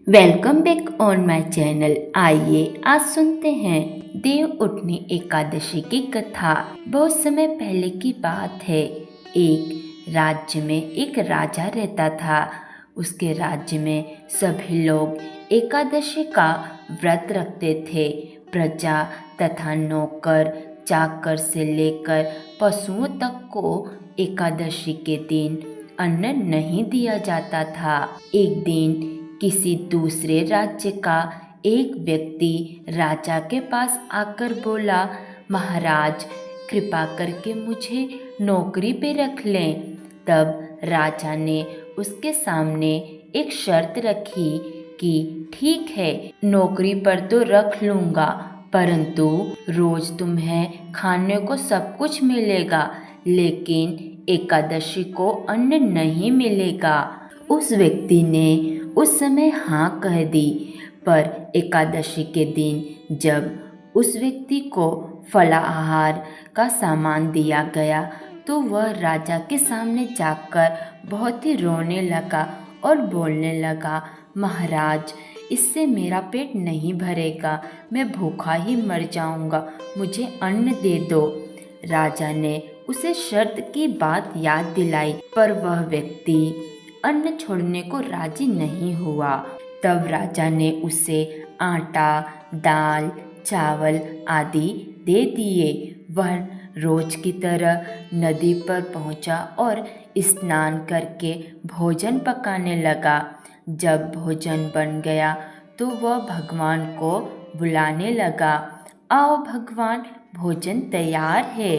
Welcome back on my channel. आइए आज सुनते हैं देव उठनी एकादशी की कथा। बहुत समय पहले की बात है। एक राज्य में एक राजा रहता था। उसके राज्य में सभी लोग एकादशी का व्रत रखते थे। प्रजा तथा नौकर चाकर से लेकर पशुओं तक को एकादशी के दिन अन्न नहीं दिया जाता था। एक दिन किसी दूसरे राज्य का एक व्यक्ति राजा के पास आकर बोला, महाराज कृपा करके मुझे नौकरी पे रख लें। तब राजा ने उसके सामने एक शर्त रखी कि ठीक है, नौकरी पर तो रख लूँगा, परंतु रोज तुम्हें खाने को सब कुछ मिलेगा, लेकिन एकादशी को अन्न नहीं मिलेगा। उस व्यक्ति ने उस समय हाँ कह दी। पर एकादशी के दिन जब उस व्यक्ति को फलाहार का सामान दिया गया तो वह राजा के सामने जाकर बहुत ही रोने लगा और बोलने लगा, महाराज इससे मेरा पेट नहीं भरेगा, मैं भूखा ही मर जाऊंगा, मुझे अन्न दे दो। राजा ने उसे शर्त की बात याद दिलाई, पर वह व्यक्ति अन्न छोड़ने को राजी नहीं हुआ। तब राजा ने उसे आटा, दाल, चावल आदि दे दिए। वह रोज की तरह नदी पर पहुंचा और स्नान करके भोजन पकाने लगा। जब भोजन बन गया तो वह भगवान को बुलाने लगा, आओ भगवान भोजन तैयार है।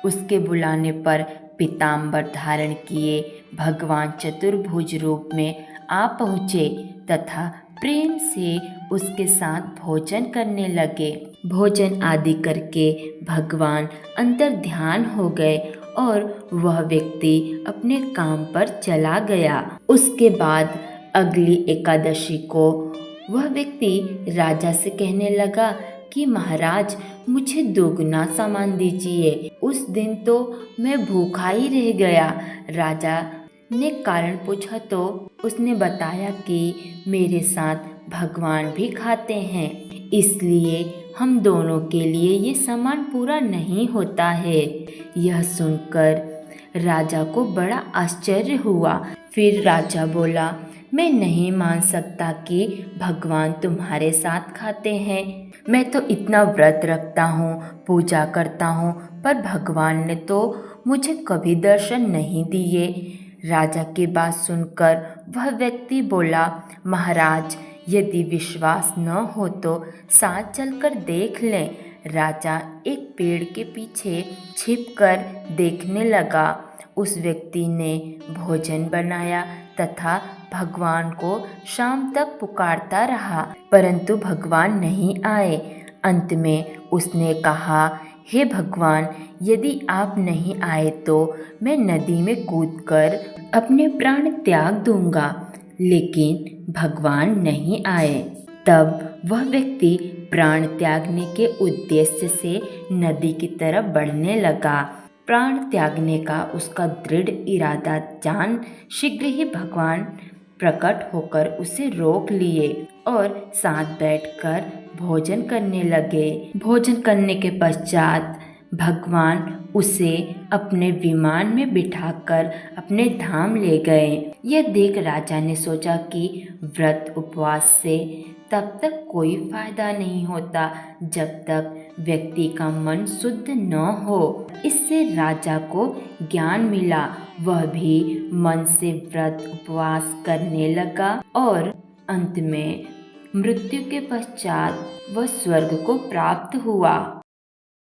उसके बुलाने पर पीताम्बर धारण किए भगवान चतुर्भुज रूप में आ पहुँचे तथा प्रेम से उसके साथ भोजन करने लगे। भोजन आदि करके भगवान अंतर ध्यान हो गए और वह व्यक्ति अपने काम पर चला गया। उसके बाद अगली एकादशी को वह व्यक्ति राजा से कहने लगा कि महाराज मुझे दोगुना सामान दीजिए। उस दिन तो मैं भूखा ही रह गया। राजा ने कारण पूछा तो उसने बताया कि मेरे साथ भगवान भी खाते हैं, इसलिए हम दोनों के लिए ये सामान पूरा नहीं होता है। यह सुनकर राजा को बड़ा आश्चर्य हुआ। फिर राजा बोला, मैं नहीं मान सकता कि भगवान तुम्हारे साथ खाते हैं। मैं तो इतना व्रत रखता हूँ, पूजा करता हूँ, पर भगवान ने तो मुझे कभी दर्शन नहीं दिए। राजा की बात सुनकर वह व्यक्ति बोला, महाराज यदि विश्वास न हो तो साथ चलकर देख लें। राजा एक पेड़ के पीछे छिपकर देखने लगा। उस व्यक्ति ने भोजन बनाया तथा भगवान को शाम तक पुकारता रहा, परंतु भगवान नहीं आए। अंत में उसने कहा, हे भगवान, यदि आप नहीं आए तो मैं नदी में कूदकर अपने प्राण त्याग दूंगा, लेकिन भगवान नहीं आए। तब वह व्यक्ति प्राण त्यागने के उद्देश्य से नदी की तरफ बढ़ने लगा। प्राण त्यागने का उसका दृढ़ इरादा जान शीघ्र ही भगवान प्रकट होकर उसे रोक लिए और साथ बैठकर भोजन करने लगे। भोजन करने के पश्चात भगवान उसे अपने विमान में बिठाकर अपने धाम ले गए। यह देख राजा ने सोचा कि व्रत उपवास से तब तक कोई फायदा नहीं होता जब तक व्यक्ति का मन शुद्ध न हो। इससे राजा को ज्ञान मिला। वह भी मन से व्रत उपवास करने लगा और अंत में मृत्यु के पश्चात वह स्वर्ग को प्राप्त हुआ।